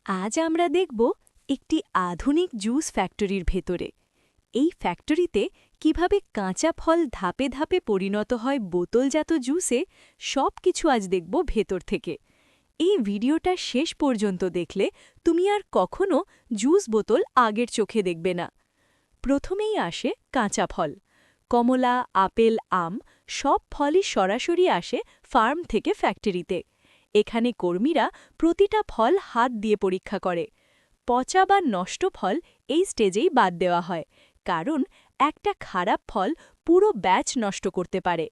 আজ আমরা দেখব একটি আধুনিক জুস ফ্যাক্টরির ভেতরে এই ফ্যাক্টরিতে কিভাবে কাঁচা ফল ধাপে ধাপে পরিণত হয় বোতলজাত জুসে সবকিছু আজ দেখব ভেতর থেকে। এই ভিডিওটা শেষ পর্যন্ত দেখলে তুমি আর কখনো জুস বোতল আগের চোখে দেখবে না। প্রথমেই আসে কাঁচা ফল। কমলা, আপেল, আম সব ফলই সরাসরি আসে ফার্ম থেকে ফ্যাক্টরিতে। এখানে কর্মীরা প্রতিটা ফল হাত দিয়ে পরীক্ষা করে। পচা বা নষ্ট ফল এই স্টেজেই বাদ দেওয়া হয়, কারণ একটা খারাপ ফল পুরো ব্যাচ নষ্ট করতে পারে।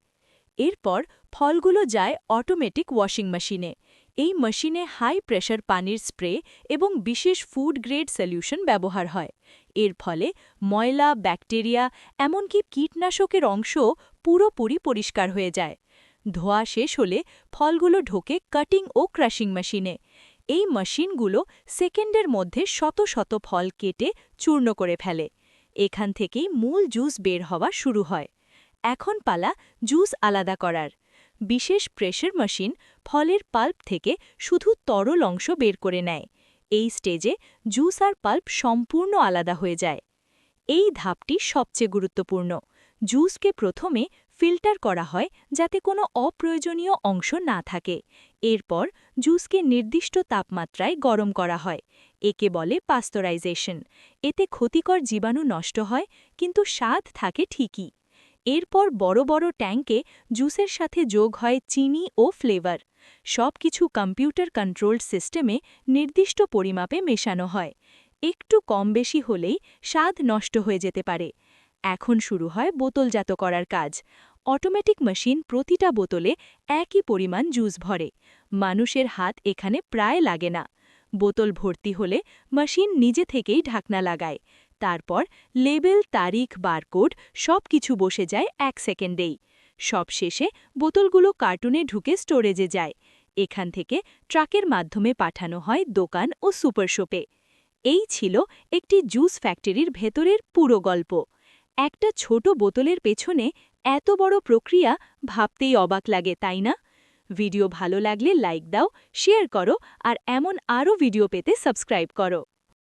এরপর ফলগুলো যায় অটোমেটিক ওয়াশিং মেশিনে। এই মেশিনে হাই প্রেশার পানির স্প্রে এবং বিশেষ ফুড গ্রেড সলিউশন ব্যবহার হয়। এর ফলে ময়লা, ব্যাকটেরিয়া, এমনকি কীটনাশকের অংশও পুরোপুরি পরিষ্কার হয়ে যায়। ধোয়া শেষ হলে ফলগুলো ঢোকে কাটিং ও ক্রাশিং মেশিনে। এই মেশিনগুলো সেকেন্ডের মধ্যে শত শত ফল কেটে চূর্ণ করে ফেলে। এখান থেকেই মূল জুস বের হওয়া শুরু হয়। এখন পালা জুস আলাদা করার। বিশেষ প্রেশার মেশিন ফলের পাল্প থেকে শুধু তরল অংশ বের করে নেয়। এই স্টেজে জুস আর পাল্প সম্পূর্ণ আলাদা হয়ে যায়। এই ধাপটি সবচেয়ে গুরুত্বপূর্ণ। জুসকে প্রথমে ফিল্টার করা হয় যাতে কোনো অপ্রয়োজনীয় অংশ না থাকে। এরপর জুসকে নির্দিষ্ট তাপমাত্রায় গরম করা হয়। একে বলে পাস্তুরাইজেশন। এতে ক্ষতিকর জীবাণু নষ্ট হয়, কিন্তু স্বাদ থাকে ঠিকই। এরপর বড় বড় ট্যাঙ্কে জুসের সাথে যোগ হয় চিনি ও ফ্লেভার। সবকিছু কম্পিউটার কন্ট্রোলড সিস্টেমে নির্দিষ্ট পরিমাপে মেশানো হয়। একটু কম বেশি হলেই স্বাদ নষ্ট হয়ে যেতে পারে। এখন শুরু হয় বোতলজাত করার কাজ। অটোমেটিক মেশিন প্রতিটা বোতলে একই পরিমাণ জুস ভরে। মানুষের হাত এখানে প্রায় লাগে না। বোতল ভর্তি হলে মেশিন নিজে থেকেই ঢাকনা লাগায়। তারপর লেবেল, তারিখ, বারকোড সবকিছু বসে যায় 1 সেকেন্ডেই। সবশেষে বোতলগুলো কার্টুনে ঢুকে স্টোরেজে যায়। এখান থেকে ট্রাকের মাধ্যমে পাঠানো হয় দোকান ও সুপার শপে। এই ছিল একটি জুস ফ্যাক্টরির ভেতরের পুরো গল্প। একটা ছোট বোতলের পেছনে এত বড় প্রক্রিয়া ভাবতেই অবাক লাগে, তাই না? ভিডিও ভালো লাগলে লাইক দাও, শেয়ার করো আর এমন আরও ভিডিও পেতে সাবস্ক্রাইব করো।